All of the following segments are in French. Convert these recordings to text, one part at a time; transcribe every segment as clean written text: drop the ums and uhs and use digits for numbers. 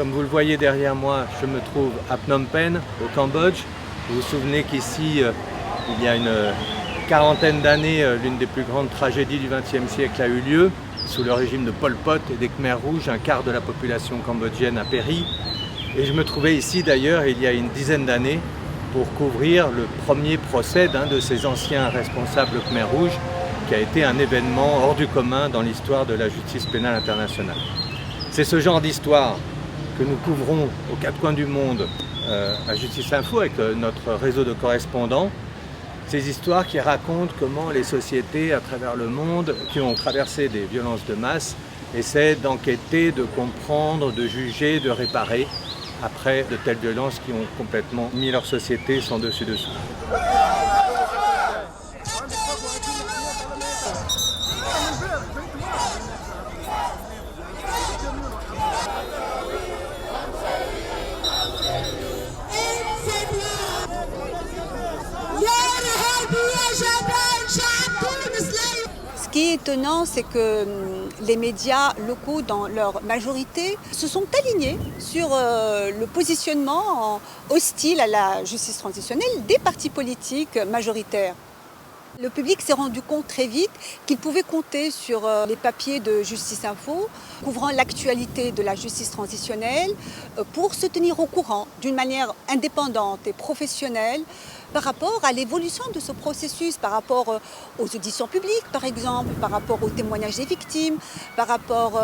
Comme vous le voyez derrière moi, je me trouve à Phnom Penh, au Cambodge. Vous vous souvenez qu'ici, il y a une quarantaine d'années, l'une des plus grandes tragédies du XXe siècle a eu lieu. Sous le régime de Pol Pot et des Khmers rouges, un quart de la population cambodgienne a péri. Et je me trouvais ici d'ailleurs, il y a une dizaine d'années, pour couvrir le premier procès d'un de ces anciens responsables Khmers rouges, qui a été un événement hors du commun dans l'histoire de la justice pénale internationale. C'est ce genre d'histoire que nous couvrons aux quatre coins du monde à Justice Info avec notre réseau de correspondants. Ces histoires qui racontent comment les sociétés à travers le monde qui ont traversé des violences de masse essaient d'enquêter, de comprendre, de juger, de réparer après de telles violences qui ont complètement mis leur société sans dessus-dessous. Ce qui est étonnant, c'est que les médias locaux, dans leur majorité, se sont alignés sur le positionnement hostile à la justice transitionnelle des partis politiques majoritaires. Le public s'est rendu compte très vite qu'il pouvait compter sur les papiers de Justice Info, couvrant l'actualité de la justice transitionnelle, pour se tenir au courant d'une manière indépendante et professionnelle par rapport à l'évolution de ce processus, par rapport aux auditions publiques par exemple, par rapport aux témoignages des victimes, par rapport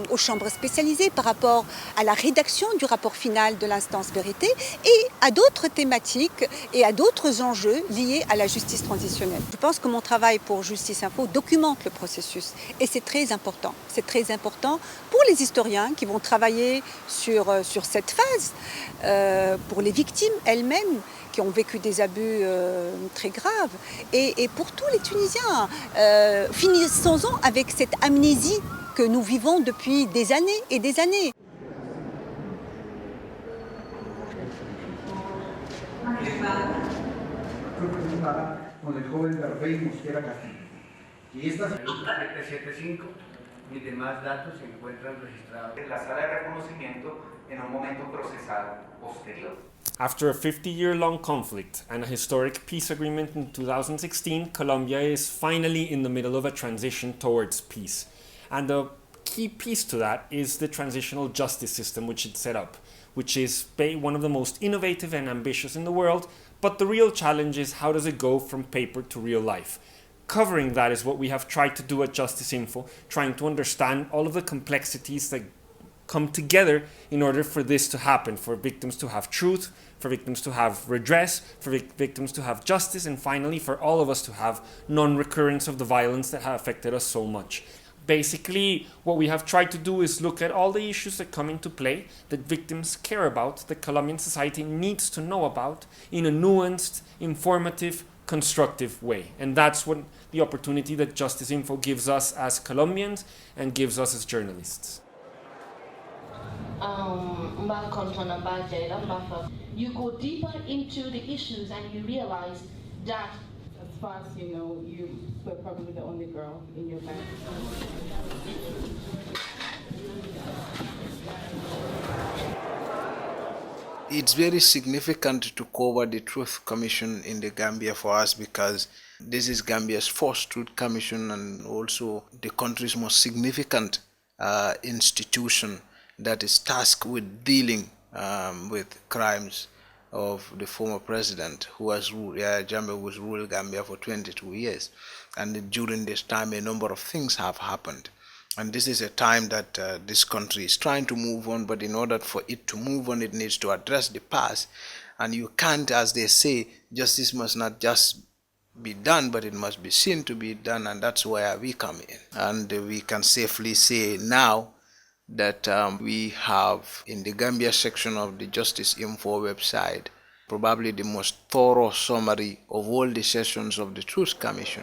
aux chambres spécialisées, par rapport à la rédaction du rapport final de l'instance vérité et à d'autres thématiques et à d'autres enjeux liés à la justice transitionnelle. Je pense que mon travail pour Justice Info documente le processus et c'est très important. C'est très important pour les historiens qui vont travailler sur cette phase, pour les victimes elles-mêmes qui ont vécu des abus très graves et pour tous les Tunisiens. Finissons-en avec cette amnésie que nous vivons depuis des années et des années. Mis demás datos se encuentran registrados en la sala de reconocimiento en un momento procesal posterior. After a 50-year-long conflict and a historic peace agreement in 2016, Colombia is finally in the middle of a transition towards peace. And the key piece to that is the transitional justice system which it set up, which is one of the most innovative and ambitious in the world, but the real challenge is how does it go from paper to real life? Covering that is what we have tried to do at Justice Info, trying to understand all of the complexities that come together in order for this to happen, for victims to have truth, for victims to have redress, for victims to have justice, and finally for all of us to have non-recurrence of the violence that have affected us so much. Basically, what we have tried to do is look at all the issues that come into play, that victims care about, that Colombian society needs to know about, in a nuanced, informative, constructive way. And that's what the opportunity that Justice Info gives us as Colombians and gives us as journalists. You go deeper into the issues and you realize that as far as you know, you were probably the only girl in your family. It's very significant to cover the Truth Commission in the Gambia for us because this is Gambia's first Truth Commission and also the country's most significant institution that is tasked with dealing with crimes of the former president who was Jammeh was ruled Gambia for 22 years. And during this time, a number of things have happened. And this is a time that this country is trying to move on, but in order for it to move on, it needs to address the past. And you can't, as they say, justice must not just be done, but it must be seen to be done, and that's where we come in. And we can safely say now that we have, in the Gambia section of the Justice Info website, probably the most thorough summary of all the sessions of the Truth Commission.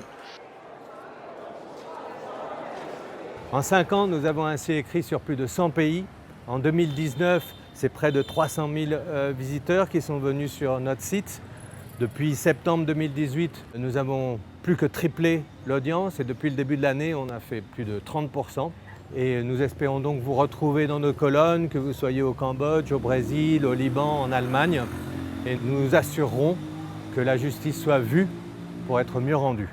En 5 ans, nous avons ainsi écrit sur plus de 100 pays. En 2019, c'est près de 300 000 visiteurs qui sont venus sur notre site. Depuis septembre 2018, nous avons plus que triplé l'audience et depuis le début de l'année, on a fait plus de 30% Et nous espérons donc vous retrouver dans nos colonnes, que vous soyez au Cambodge, au Brésil, au Liban, en Allemagne. Et nous nous assurerons que la justice soit vue pour être mieux rendue.